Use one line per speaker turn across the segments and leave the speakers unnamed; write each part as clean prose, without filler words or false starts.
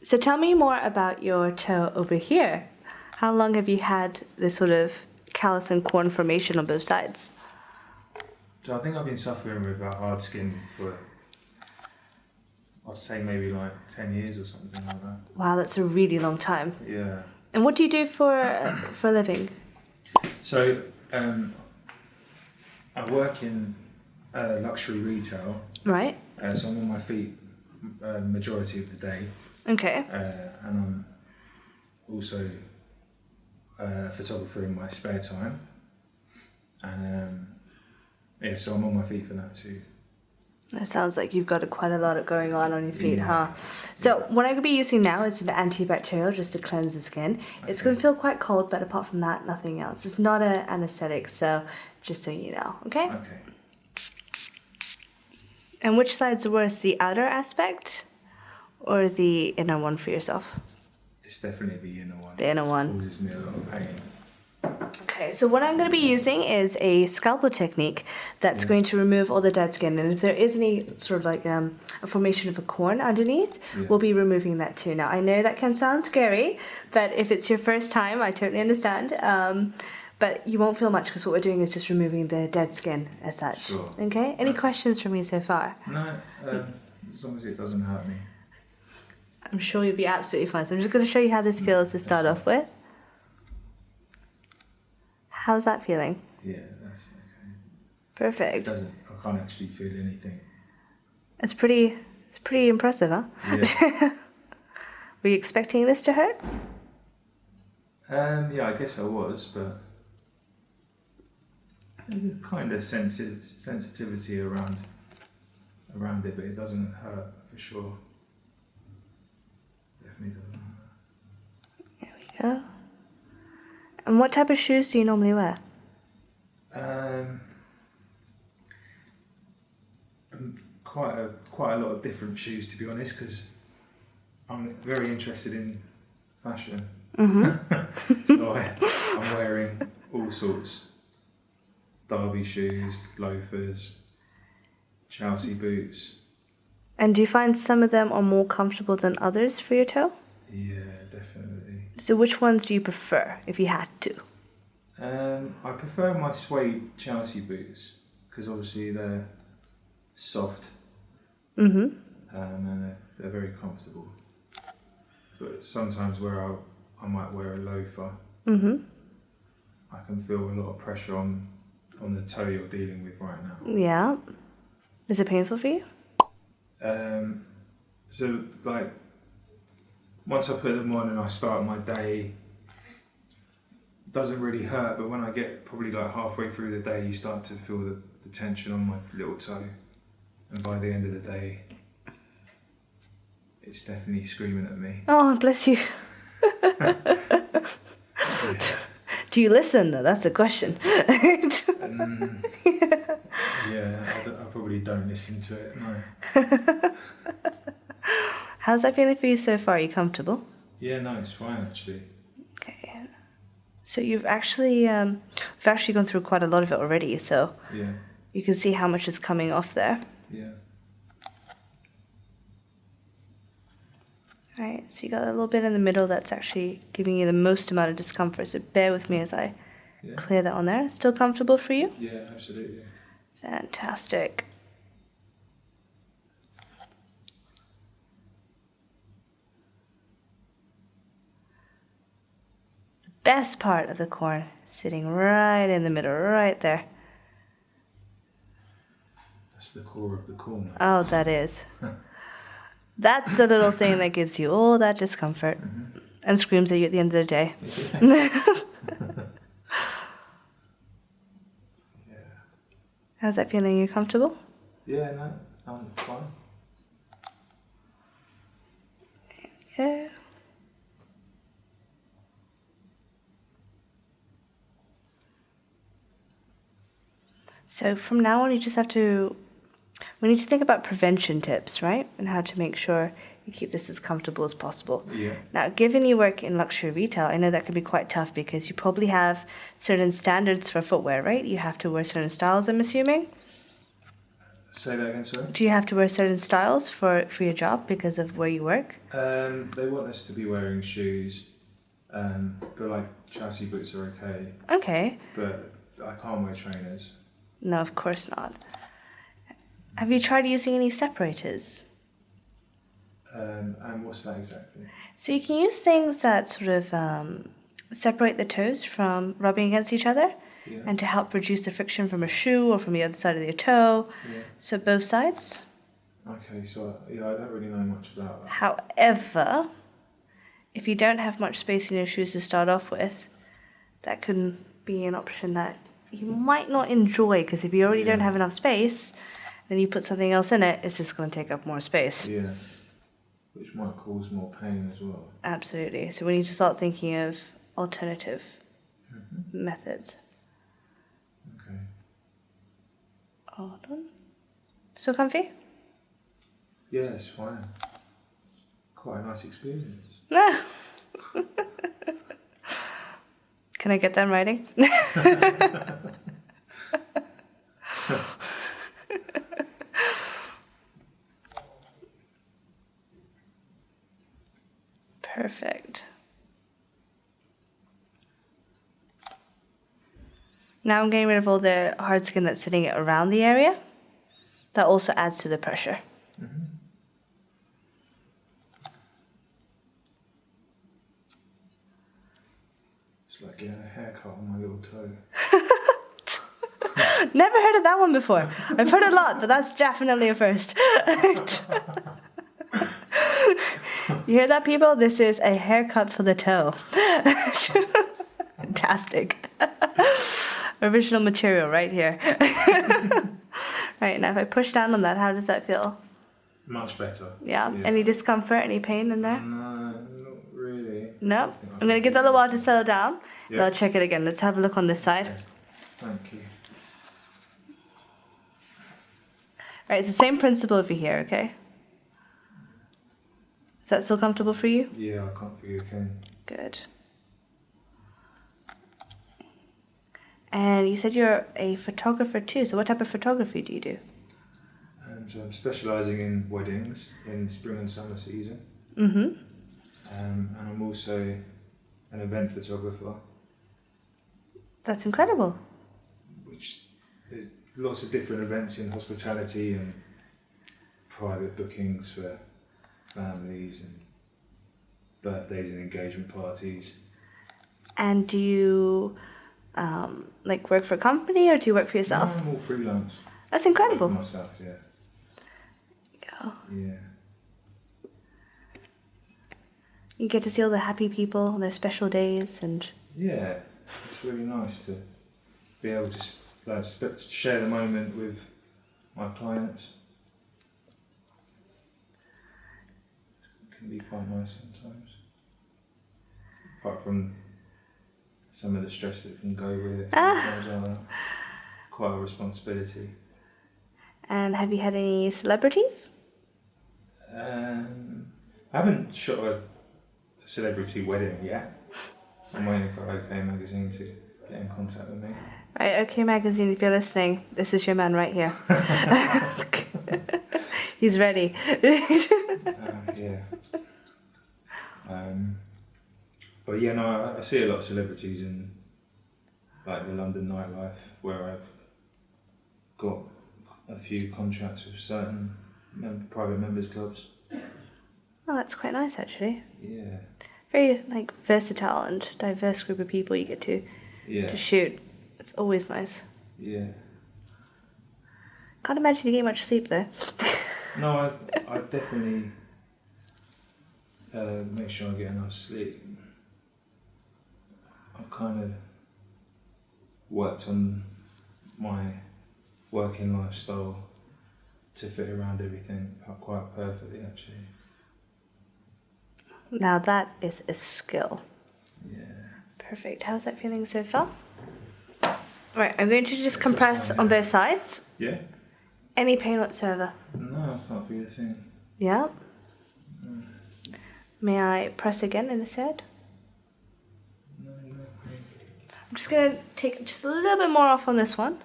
So tell me more about your toe over here. How long have you had this sort of callus and corn formation on both sides?
So I think I've been suffering with that hard skin for, I'd say maybe like 10 years or something like that.
Wow, that's a really long time.
Yeah.
And what do you do for a living?
So I work in luxury retail.
Right.
So I'm on my feet majority of the day.
Okay.
And I'm also a photographer in my spare time. And yeah, so I'm on my feet for that too.
That sounds like you've got quite a lot going on your feet,
Yeah.
huh? So what I'm going to be using now is an antibacterial just to cleanse the skin.
Okay.
It's going to feel quite cold, but apart from that, nothing else. It's not an anaesthetic, so just so you know, okay?
Okay.
And which side's worse, the outer aspect or the inner one for yourself?
It's definitely the inner one.
The inner one.
It causes me a lot of pain.
Okay, so what I'm going to be using is a scalpel technique that's going to remove all the dead skin. And if there is any sort of like a formation of a corn underneath, we'll be removing that too. Now, I know that can sound scary, but if it's your first time, I totally understand. But you won't feel much because what we're doing is just removing the dead skin as such.
Sure.
Okay, any questions from me so far?
No, as long as it doesn't hurt me.
I'm sure you'll be absolutely fine. So I'm just going to show you how this feels to start off with. How's that feeling?
Yeah, that's okay.
Perfect.
I can't actually feel anything.
It's pretty impressive, huh?
Yeah.
Were you expecting this to hurt?
Yeah, I guess I was, but kind of sensitivity around it, but it doesn't hurt for sure. Definitely doesn't hurt.
There we go. And what type of shoes do you normally wear?
Quite a lot of different shoes, to be honest, because I'm very interested in fashion. So I'm wearing all sorts. Derby shoes, loafers, Chelsea boots.
And do you find some of them are more comfortable than others for your toe?
Yeah, definitely.
So which ones do you prefer if you had to?
I prefer my suede Chelsea boots because obviously they're soft. And they're very comfortable. But sometimes where I might wear a loafer, I can feel a lot of pressure on the toe you're dealing with right now.
Yeah. Is it painful for you?
So like once I put them on and I start my day, it doesn't really hurt, but when I get probably like halfway through the day, you start to feel the tension on my little toe, and by the end of the day, it's definitely screaming at me.
Oh, bless you.
Yeah.
Do you listen though? That's the question.
Yeah, I probably don't listen to it, no.
How's that feeling for you so far? Are you comfortable?
Yeah, no, it's fine actually.
Okay. So you've actually gone through quite a lot of it already, so
Yeah,
you can see how much is coming off there.
yeah.
Alright, so you got a little bit in the middle that's actually giving you the most amount of discomfort, so bear with me as I clear that on there. Still comfortable for you?
Yeah, absolutely.
Fantastic. The best part of the corn, sitting right in the middle, right there.
That's the core of the corner.
Oh, that is. That's the little thing that gives you all that discomfort and screams at you at the end of the day.
Yeah.
How's that feeling? You comfortable?
Yeah, no, I'm fine.
Yeah. So from now on, we need to think about prevention tips, right? And how to make sure you keep this as comfortable as possible.
Yeah.
Now, given you work in luxury retail, I know that can be quite tough because you probably have certain standards for footwear, right? You have to wear certain styles, I'm assuming.
Say that again, sorry?
Do you have to wear certain styles for your job because of where you work?
They want us to be wearing shoes, but like chassis boots are okay.
Okay.
But I can't wear trainers.
No, of course not. Have you tried using any separators?
And what's that exactly?
So you can use things that sort of separate the toes from rubbing against each other,
Yeah.
and to help reduce the friction from a shoe or from the other side of your toe.
Yeah.
So both sides.
Okay, so I don't really know much about that.
However, if you don't have much space in your shoes to start off with, that can be an option that you might not enjoy, because if you already don't have enough space, then you put something else in it, it's just going to take up more space.
Yeah. Which might cause more pain as well.
Absolutely. So we need to start thinking of alternative methods.
Okay.
Hold on. So comfy?
Yeah, it's fine. Quite a nice experience.
No. Can I get that in writing? Perfect. Now I'm getting rid of all the hard skin that's sitting around the area. That also adds to the pressure.
It's like getting a haircut on my little toe.
Never heard of that one before. I've heard a lot, but that's definitely a first. You hear that, people? This is a haircut for the toe. Fantastic. Original material right here. Right, now if I push down on that, how does that feel?
Much better.
Yeah? Any discomfort, any pain in there?
No, not really.
No? I'm going to give that a little while to settle down.
Yeah.
And I'll check it again. Let's have a look on this side.
Okay. Thank you.
Right, it's the same principle over here, okay? Is that still comfortable for you?
Yeah, I can't feel a thing.
Good. And you said you're a photographer too, so what type of photography do you do?
So I'm specialising in weddings in spring and summer season.
Mm-hmm.
And I'm also an event photographer.
That's incredible.
Which is lots of different events in hospitality and private bookings for families and birthdays and engagement parties.
And do you like work for a company, or do you work for yourself?
No, I'm all freelance.
That's incredible.
For myself, yeah.
Go.
Yeah.
You get to see all the happy people on their special days, and
Yeah, it's really nice to be able to share the moment with my clients. It can be quite nice sometimes. Apart from some of the stress that can go with it, sometimes quite a responsibility.
And have you had any celebrities?
I haven't shot a celebrity wedding yet. I'm waiting for OK Magazine to get in contact with me.
Right, OK Magazine, if you're listening, this is your man right here. He's ready.
Yeah. But yeah, no, I see a lot of celebrities in like the London nightlife, where I've got a few contracts with certain private members clubs.
Oh, that's quite nice, actually.
Yeah.
Very like versatile and diverse group of people you get to shoot. It's always nice.
Yeah.
Can't imagine you getting much sleep though.
No, I definitely make sure I get enough sleep. I've kind of worked on my working lifestyle to fit around everything quite perfectly, actually.
Now that is a skill.
Yeah.
Perfect. How's that feeling so far? Right, I'm going to just compress on both sides.
Yeah?
Any pain whatsoever?
No, I can't feel a thing.
Yeah. May I press again in the side?
No.
I'm just going to take just a little bit more off on this one.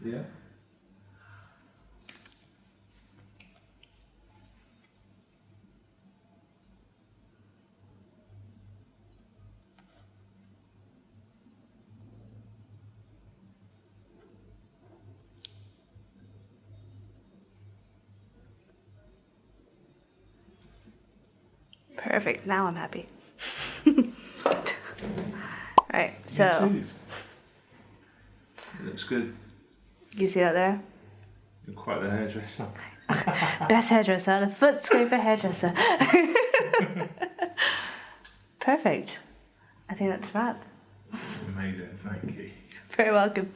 Yeah?
Perfect. Now I'm happy. Right,
Me
so
too. It looks good.
you see that there?
You're quite the hairdresser.
Best hairdresser, the foot scraper hairdresser. Perfect. I think that's a wrap.
Amazing, thank you.
Very welcome.